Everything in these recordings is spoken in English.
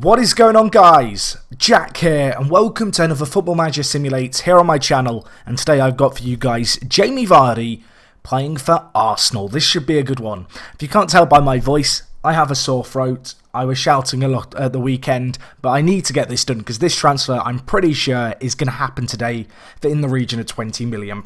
What is going on, guys? Jack here, and welcome to another Football Manager Simulate here on my channel. And today I've got for you guys Jamie Vardy playing for Arsenal. This should be a good one. If you can't tell by my voice, I have a sore throat. I was shouting a lot at the weekend, but I need to get this done because this transfer, I'm pretty sure, is going to happen today for in the region of £20 million.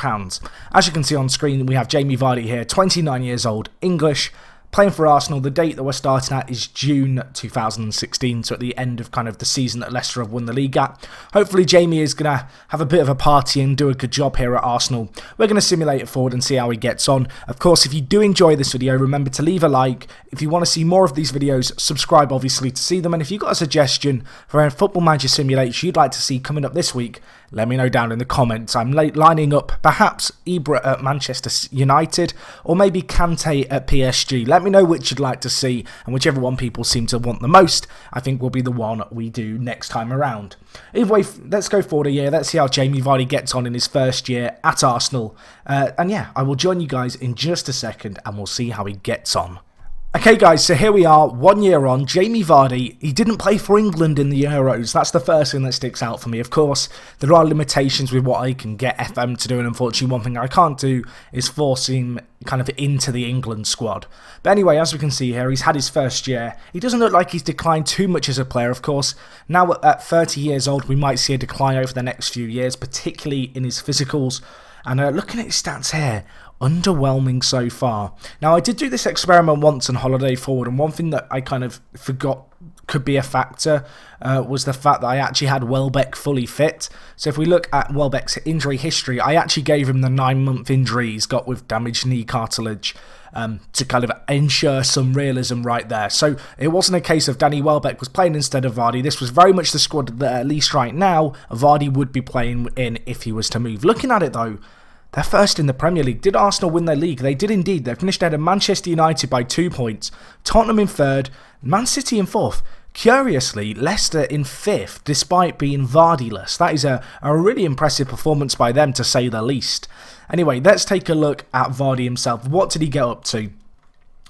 As you can see on screen, we have Jamie Vardy here, 29 years old, English, playing for Arsenal. The date that we're starting at is June 2016, so at the end of kind of the season that Leicester have won the league at. Hopefully Jamie is going to have a bit of a party and do a good job here at Arsenal. We're going to simulate it forward and see how he gets on. Of course, if you do enjoy this video, remember to leave a like. If you want to see more of these videos, subscribe obviously to see them. And if you've got a suggestion for a Football Manager Simulate you'd like to see coming up this week, let me know down in the comments. I'm lining up perhaps Ibra at Manchester United or maybe Kante at PSG. Let me know which you'd like to see, and whichever one people seem to want the most, I think will be the one we do next time around. Either way, let's go forward a year. Let's see how Jamie Vardy gets on in his first year at Arsenal. And yeah, I will join you guys in just a second and we'll see how he gets on. Okay guys, so here we are, 1 year on. Jamie Vardy, he didn't play for England in the Euros. That's the first thing that sticks out for me. Of course, there are limitations with what I can get FM to do, and unfortunately one thing I can't do is force him kind of into the England squad. But anyway, as we can see here, he's had his first year. He doesn't look like he's declined too much as a player, of course. Now at 30 years old, we might see a decline over the next few years, particularly in his physicals. And looking at his stats here, underwhelming so far. Now, I did do this experiment once on Holiday Forward, and one thing that I kind of forgot could be a factor was the fact that I actually had Welbeck fully fit. So if we look at Welbeck's injury history, I actually gave him the 9-month injury he's got with damaged knee cartilage to kind of ensure some realism right there. So it wasn't a case of Danny Welbeck was playing instead of Vardy. This was very much the squad that, at least right now, Vardy would be playing in if he was to move. Looking at it though, they're first in the Premier League. Did Arsenal win their league? They did indeed. They finished ahead of Manchester United by 2 points. Tottenham in third. Man City in fourth. Curiously, Leicester in fifth, despite being Vardy-less. That is a really impressive performance by them, to say the least. Anyway, let's take a look at Vardy himself. What did he get up to?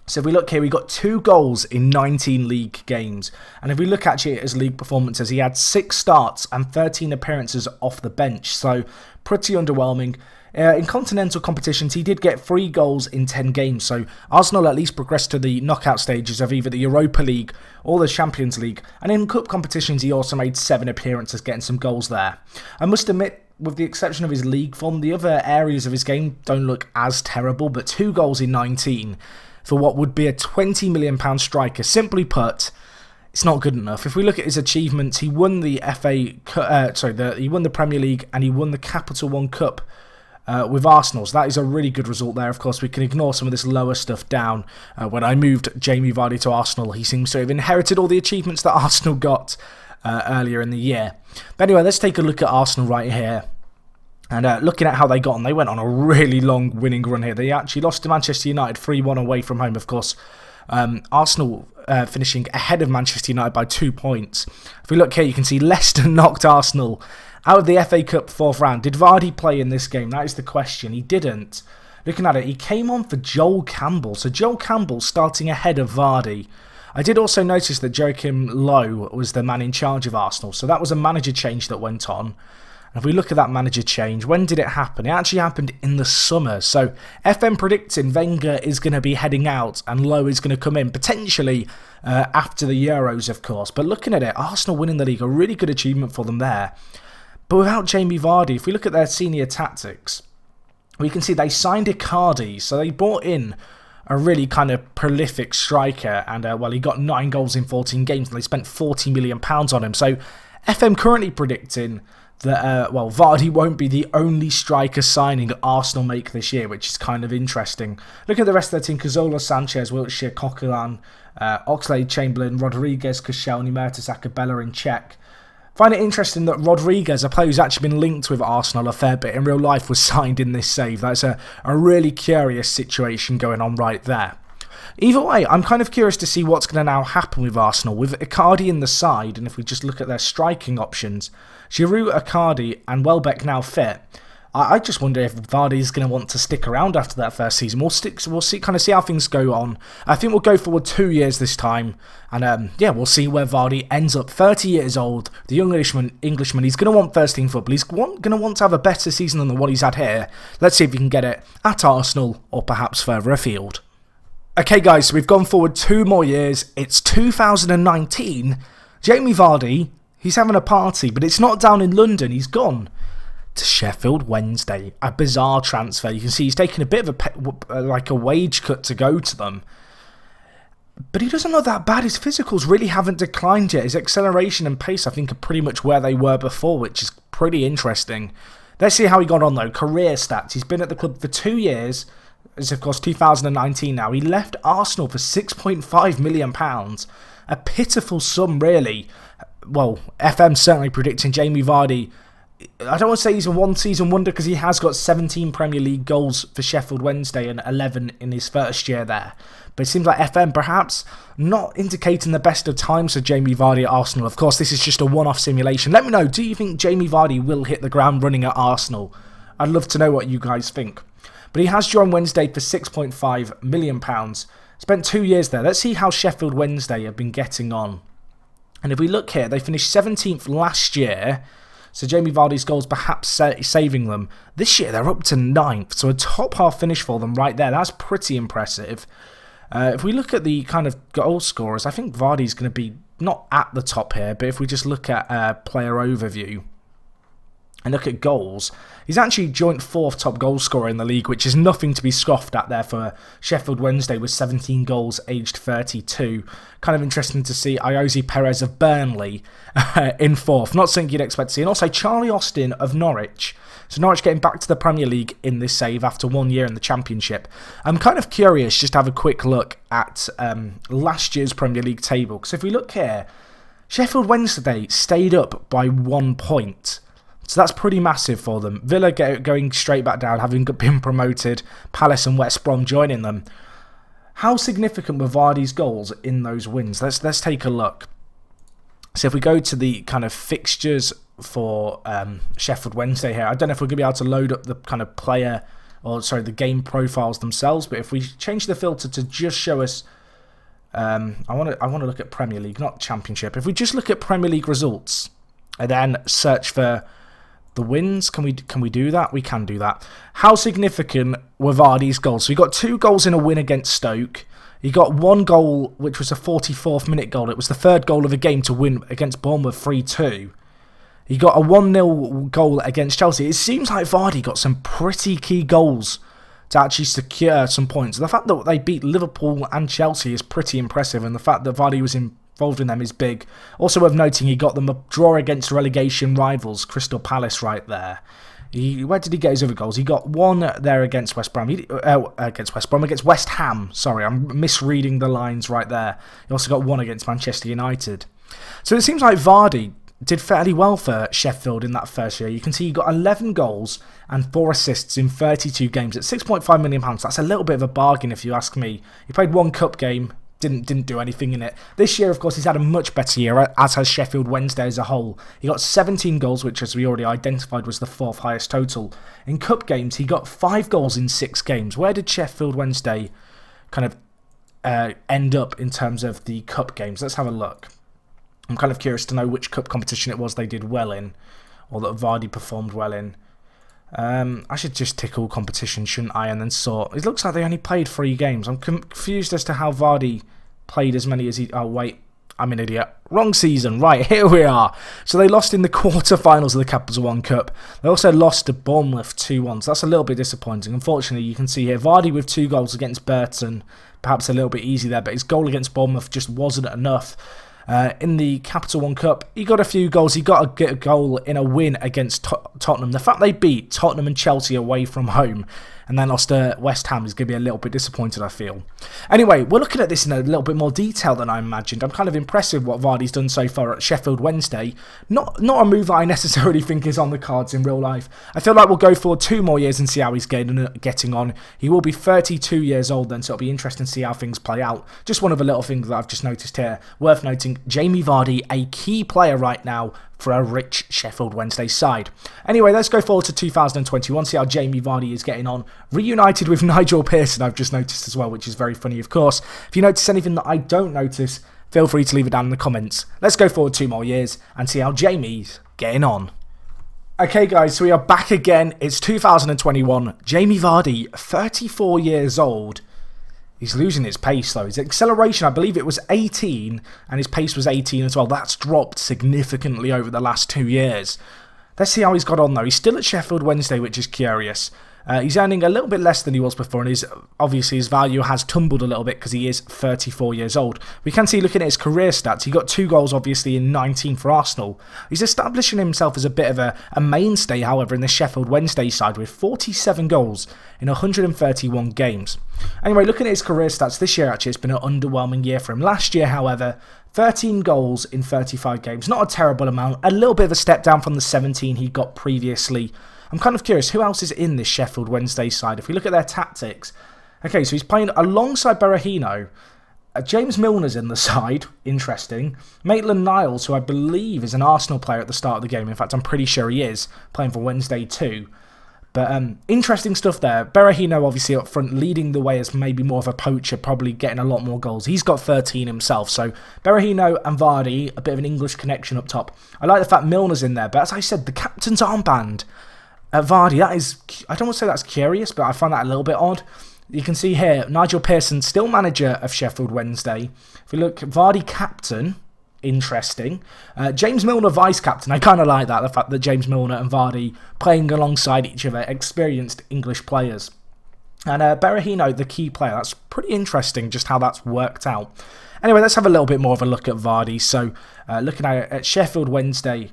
So if we look here, we got 2 goals in 19 league games. And if we look actually at his league performances, he had 6 starts and 13 appearances off the bench. So pretty underwhelming. In continental competitions, he did get 3 goals in 10 games, so Arsenal at least progressed to the knockout stages of either the Europa League or the Champions League. And in cup competitions, he also made 7 appearances, getting some goals there. I must admit, with the exception of his league form, the other areas of his game don't look as terrible, but 2 goals in 19 for what would be a £20 million striker. Simply put, it's not good enough. If we look at his achievements, he won the he won the Premier League and he won the Capital One Cup with Arsenal. So that is a really good result there. Of course, we can ignore some of this lower stuff down. When I moved Jamie Vardy to Arsenal, he seems to have inherited all the achievements that Arsenal got earlier in the year. But anyway, let's take a look at Arsenal right here. And looking at how they got on, they went on a really long winning run here. They actually lost to Manchester United 3-1 away from home, of course. Arsenal finishing ahead of Manchester United by 2 points. If we look here, you can see Leicester knocked Arsenal out of the FA Cup 4th round. Did Vardy play in this game? That is the question. He didn't. Looking at it, he came on for Joel Campbell. So Joel Campbell starting ahead of Vardy. I did also notice that Joachim Low was the man in charge of Arsenal. So that was a manager change that went on. And if we look at that manager change, when did it happen? It actually happened in the summer. So FM predicting Wenger is going to be heading out and Lowe is going to come in, potentially after the Euros, of course. But looking at it, Arsenal winning the league, a really good achievement for them there. But without Jamie Vardy, if we look at their senior tactics, we can see they signed Icardi. So they brought in a really kind of prolific striker. And, well, he got 9 goals in 14 games and they spent £40 million on him. So FM currently predicting that, well, Vardy won't be the only striker signing Arsenal make this year, which is kind of interesting. Look at the rest of their team: Cazorla, Sanchez, Wilshere, Coquelin, Oxlade-Chamberlain, Rodriguez, Koscielny, Mertesacker, Bella in Czech. Find it interesting that Rodriguez, a player who's actually been linked with Arsenal a fair bit in real life, was signed in this save. That's a really curious situation going on right there. Either way, I'm kind of curious to see what's going to now happen with Arsenal. With Icardi in the side, and if we just look at their striking options, Giroud, Icardi and Welbeck now fit. I just wonder if Vardy's going to want to stick around after that first season. We'll see, kind of see how things go on. I think we'll go forward 2 years this time, and yeah, we'll see where Vardy ends up. 30 years old, the young Englishman. He's going to want first team football. He's going to want to have a better season than what he's had here. Let's see if he can get it at Arsenal or perhaps further afield. Okay, guys, so we've gone forward 2 more years. It's 2019. Jamie Vardy, he's having a party, but it's not down in London. He's gone to Sheffield Wednesday. A bizarre transfer. You can see he's taking a bit of a wage cut to go to them. But he doesn't look that bad. His physicals really haven't declined yet. His acceleration and pace, I think, are pretty much where they were before, which is pretty interesting. Let's see how he got on, though. Career stats. He's been at the club for 2 years. It's, of course, 2019 now. He left Arsenal for £6.5 million. A pitiful sum, really. Well, FM's certainly predicting Jamie Vardy. I don't want to say he's a one-season wonder because he has got 17 Premier League goals for Sheffield Wednesday and 11 in his first year there. But it seems like FM perhaps not indicating the best of times for Jamie Vardy at Arsenal. Of course, this is just a one-off simulation. Let me know, do you think Jamie Vardy will hit the ground running at Arsenal? I'd love to know what you guys think. But he has joined Wednesday for £6.5 million. Spent 2 years there. Let's see how Sheffield Wednesday have been getting on. And if we look here, they finished 17th last year. So Jamie Vardy's goals perhaps saving them. This year they're up to 9th. So a top half finish for them right there. That's pretty impressive. If we look at the kind of goal scorers, I think Vardy's going to be not at the top here. But if we just look at player overview and look at goals, he's actually joint 4th top goal scorer in the league, which is nothing to be scoffed at there for Sheffield Wednesday with 17 goals, aged 32. Kind of interesting to see Iosi Perez of Burnley in 4th. Not something you'd expect to see. And also Charlie Austin of Norwich. So Norwich getting back to the Premier League in this save after 1 year in the Championship. I'm kind of curious just to have a quick look at last year's Premier League table. Because if we look here, Sheffield Wednesday stayed up by 1 point. So that's pretty massive for them. Villa going straight back down, having been promoted. Palace and West Brom joining them. How significant were Vardy's goals in those wins? Let's take a look. So if we go to the kind of fixtures for Sheffield Wednesday here, I don't know if we're going to be able to load up the kind of the game profiles themselves. But if we change the filter to just show us, I want to look at Premier League, not Championship. If we just look at Premier League results and then search for the wins, can we do that? We can do that. How significant were Vardy's goals? So he got 2 goals in a win against Stoke. He got 1 goal, which was a 44th minute goal. It was the 3rd goal of the game to win against Bournemouth 3-2. He got a 1-0 goal against Chelsea. It seems like Vardy got some pretty key goals to actually secure some points. The fact that they beat Liverpool and Chelsea is pretty impressive, and the fact that Vardy was involved in them is big. Also worth noting, he got them a draw against relegation rivals, Crystal Palace right there. Where did he get his other goals? He got 1 there against West Brom. Against West Ham. Sorry, I'm misreading the lines right there. He also got 1 against Manchester United. So it seems like Vardy did fairly well for Sheffield in that first year. You can see he got 11 goals and 4 assists in 32 games at £6.5 million. That's a little bit of a bargain if you ask me. He played 1 cup game. Didn't do anything in it. This year, of course, he's had a much better year, as has Sheffield Wednesday as a whole. He got 17 goals, which, as we already identified, was the 4th highest total. In cup games, he got 5 goals in 6 games. Where did Sheffield Wednesday kind of end up in terms of the cup games? Let's have a look. I'm kind of curious to know which cup competition it was they did well in, or that Vardy performed well in. I should just tick all competitions, shouldn't I? And then sort. It looks like they only played 3 games. I'm confused as to how Vardy played as many as he... Oh, wait. I'm an idiot. Wrong season. Right, here we are. So they lost in the quarter-finals of the Capital One Cup. They also lost to Bournemouth 2-1. So that's a little bit disappointing. Unfortunately, you can see here, Vardy with 2 goals against Burton. Perhaps a little bit easy there, but his goal against Bournemouth just wasn't enough. In the Capital One Cup, he got a few goals. He got a goal in a win against Tottenham. The fact they beat Tottenham and Chelsea away from home and then lost to West Ham is going to be a little bit disappointed, I feel. Anyway, we're looking at this in a little bit more detail than I imagined. I'm kind of impressed with what Vardy's done so far at Sheffield Wednesday. Not a move that I necessarily think is on the cards in real life. I feel like we'll go for 2 more years and see how he's getting on. He will be 32 years old then, so it'll be interesting to see how things play out. Just one of the little things that I've just noticed here. Worth noting, Jamie Vardy, a key player right now for a rich Sheffield Wednesday side. Anyway, let's go forward to 2021, see how Jamie Vardy is getting on. Reunited with Nigel Pearson, I've just noticed as well, which is very funny, of course. If you notice anything that I don't notice, feel free to leave it down in the comments. Let's go forward 2 more years and see how Jamie's getting on. Okay guys, so we are back again. It's 2021. Jamie Vardy, 34 years old. He's losing his pace though. His acceleration, I believe it was 18, and his pace was 18 as well. That's dropped significantly over the last 2 years. Let's see how he's got on though. He's still at Sheffield Wednesday, which is curious. He's earning a little bit less than he was before, and obviously his value has tumbled a little bit because he is 34 years old. We can see, looking at his career stats, he got 2 goals obviously in 19 for Arsenal. He's establishing himself as a bit of a mainstay, however, in the Sheffield Wednesday side with 47 goals in 131 games. Anyway, looking at his career stats this year, actually, it's been an underwhelming year for him. Last year, however, 13 goals in 35 games. Not a terrible amount. A little bit of a step down from the 17 he got previously. I'm kind of curious, who else is in this Sheffield Wednesday side? If we look at their tactics. Okay, so he's playing alongside Berahino. James Milner's in the side. Interesting. Maitland-Niles, who I believe is an Arsenal player at the start of the game. In fact, I'm pretty sure he is, playing for Wednesday too. But interesting stuff there. Berahino obviously up front, leading the way as maybe more of a poacher, probably getting a lot more goals. He's got 13 himself. So Berahino and Vardy, a bit of an English connection up top. I like the fact Milner's in there. But as I said, the captain's armband at Vardy, that is, I don't want to say that's curious, but I find that a little bit odd. You can see here, Nigel Pearson, still manager of Sheffield Wednesday. If we look, Vardy captain, interesting. James Milner vice-captain, I kind of like that, the fact that James Milner and Vardy playing alongside each other, experienced English players. And Berahino, the key player, that's pretty interesting just how that's worked out. Anyway, let's have a little bit more of a look at Vardy. So, looking at Sheffield Wednesday,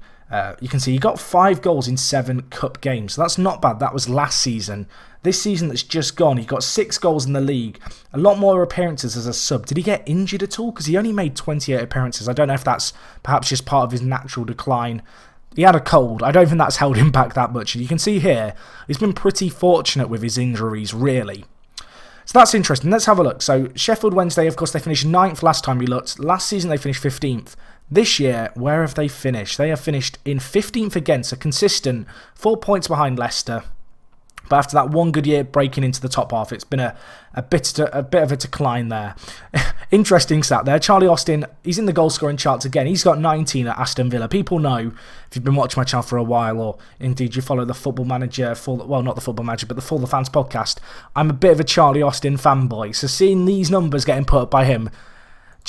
you can see he got 5 goals in 7 cup games. So that's not bad. That was last season. This season that's just gone, he got 6 goals in the league. A lot more appearances as a sub. Did he get injured at all? Because he only made 28 appearances. I don't know if that's perhaps just part of his natural decline. He had a cold. I don't think that's held him back that much. And you can see here, he's been pretty fortunate with his injuries, really. So that's interesting. Let's have a look. So Sheffield Wednesday, of course, they finished 9th last time we looked. Last season they finished 15th. This year, where have they finished? They have finished in 15th again, so consistent, 4 points behind Leicester. But after that one good year breaking into the top half, it's been a bit of a decline there. Interesting stat there. Charlie Austin, he's in the goal scoring charts again. He's got 19 at Aston Villa. People know, if you've been watching my channel for a while, or indeed you follow the Football Manager, well, not the Football Manager, but the For the Fans podcast, I'm a bit of a Charlie Austin fanboy. So seeing these numbers getting put up by him,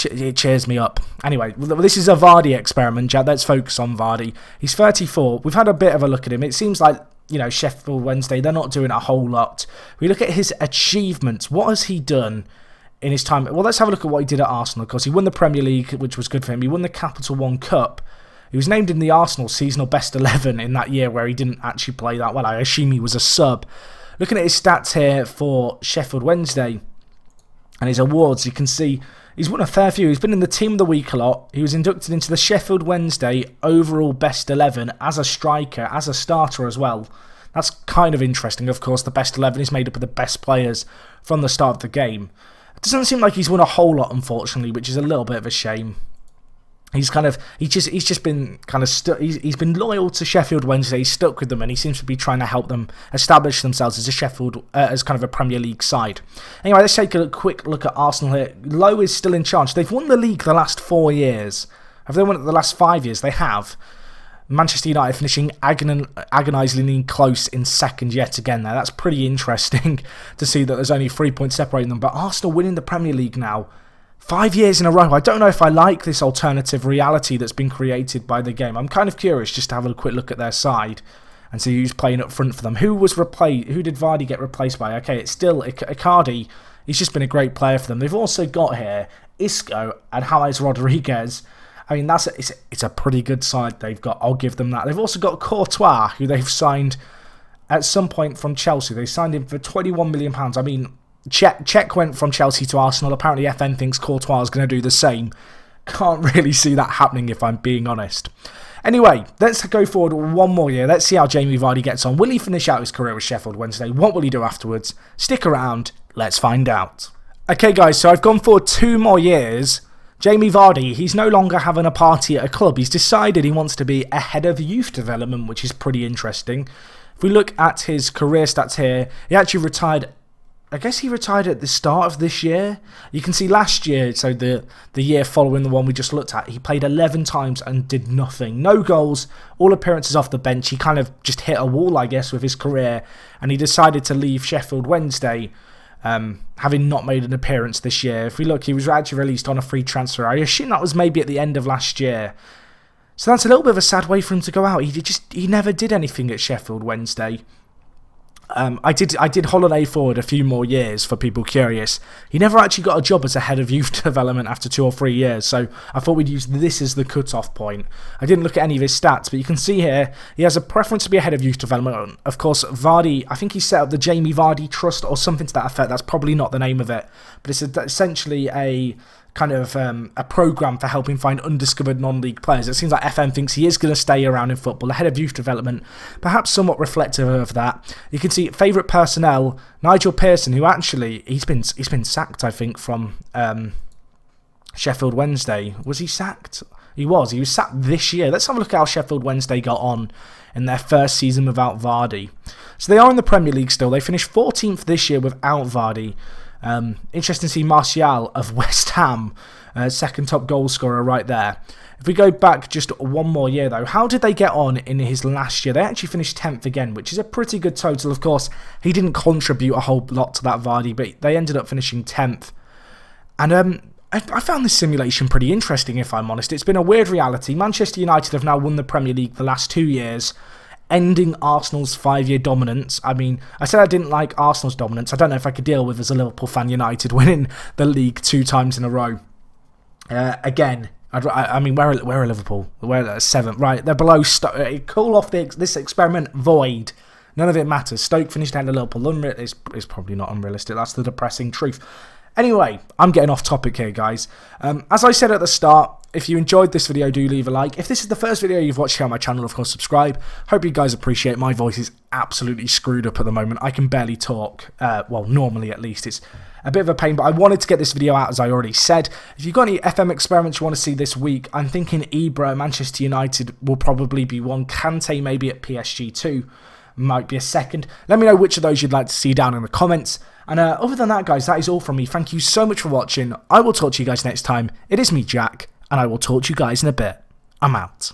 it cheers me up. Anyway, this is a Vardy experiment, Chad. Let's focus on Vardy. He's 34. We've had a bit of a look at him. It seems like, you know, Sheffield Wednesday, they're not doing a whole lot. We look at his achievements. What has he done in his time? Well, let's have a look at what he did at Arsenal. Of course, he won the Premier League, which was good for him. He won the Capital One Cup. He was named in the Arsenal seasonal best 11 in that year where he didn't actually play that well. I assume he was a sub. Looking at his stats here for Sheffield Wednesday and his awards, you can see he's won a fair few. He's been in the Team of the Week a lot. He was inducted into the Sheffield Wednesday overall best 11 as a striker, as a starter as well. That's kind of interesting. Of course, the best 11 is made up of the best players from the start of the game. It doesn't seem like he's won a whole lot, unfortunately, which is a little bit of a shame. He's just been kind of he's been loyal to Sheffield Wednesday. He's stuck with them, and he seems to be trying to help them establish themselves as a as kind of a Premier League side. Anyway, let's take a quick look at Arsenal here. Lowe is still in charge. They've won the league the last 4 years. Have they won it the last 5 years? They have. Manchester United finishing agonisingly close in second yet again there. That's pretty interesting to see that there's only 3 points separating them. But Arsenal winning the Premier League now, 5 years in a row. I don't know if I like this alternative reality that's been created by the game. I'm kind of curious just to have a quick look at their side and see who's playing up front for them. Who was replaced? Who did Vardy get replaced by? Okay, it's still Icardi. He's just been a great player for them. They've also got here Isco and James Rodriguez. I mean, it's a pretty good side they've got. I'll give them that. They've also got Courtois, who they've signed at some point from Chelsea. They signed him for £21 million. I mean, Czech went from Chelsea to Arsenal. Apparently, FN thinks Courtois is going to do the same. Can't really see that happening, if I'm being honest. Anyway, let's go forward one more year. Let's see how Jamie Vardy gets on. Will he finish out his career with Sheffield Wednesday? What will he do afterwards? Stick around. Let's find out. Okay, guys, so I've gone forward 2 more years. Jamie Vardy, he's no longer having a party at a club. He's decided he wants to be a head of youth development, which is pretty interesting. If we look at his career stats here, he actually retired. I guess he retired at the start of this year. You can see last year, so the year following the one we just looked at, he played 11 times and did nothing. No goals, all appearances off the bench. He kind of just hit a wall, I guess, with his career. And he decided to leave Sheffield Wednesday, having not made an appearance this year. If we look, he was actually released on a free transfer. I assume that was maybe at the end of last year. So that's a little bit of a sad way for him to go out. He never did anything at Sheffield Wednesday. I did holiday forward a few more years for people curious. He never actually got a job as a head of youth development after 2 or 3 years, so I thought we'd use this as the cut-off point. I didn't look at any of his stats, but you can see here he has a preference to be a head of youth development. Of course, Vardy, I think he set up the Jamie Vardy Trust or something to that effect. That's probably not the name of it, but it's essentially a kind of a program for helping find undiscovered non-league players. It seems like FM thinks he is going to stay around in football, ahead of youth development, perhaps somewhat reflective of that. You can see favourite personnel, Nigel Pearson, who actually he's been sacked, I think, from Sheffield Wednesday. Was he sacked? He was sacked this year. Let's have a look at how Sheffield Wednesday got on in their first season without Vardy. So they are in the Premier League still. They finished 14th this year without Vardy. Interesting to see Martial of West Ham, second top goal scorer right there. If we go back just one more year though, how did they get on in his last year? They actually finished 10th again, which is a pretty good total. Of course, he didn't contribute a whole lot to that Vardy, but they ended up finishing 10th. And I found this simulation pretty interesting, if I'm honest. It's been a weird reality. Manchester United have now won the Premier League the last 2 years, ending Arsenal's 5-year dominance. I mean, I said I didn't like Arsenal's dominance. I don't know if I could deal with, as a Liverpool fan, United winning the league 2 times in a row. Again, I mean, where are Liverpool? We're 7th, right? They're below Stoke. Call off this experiment void. None of it matters. Stoke finished ahead of Liverpool. It's probably not unrealistic. That's the depressing truth. Anyway, I'm getting off topic here, guys. As I said at the start, if you enjoyed this video, do leave a like. If this is the first video you've watched here on my channel, of course, subscribe. Hope you guys appreciate it. My voice is absolutely screwed up at the moment. I can barely talk. Well, normally at least. It's a bit of a pain, but I wanted to get this video out, as I already said. If you've got any FM experiments you want to see this week, I'm thinking Ibra at Manchester United will probably be one. Kante maybe at PSG too. Might be a second. Let me know which of those you'd like to see down in the comments. And other than that, guys, that is all from me. Thank you so much for watching. I will talk to you guys next time. It is me, Jack, and I will talk to you guys in a bit. I'm out.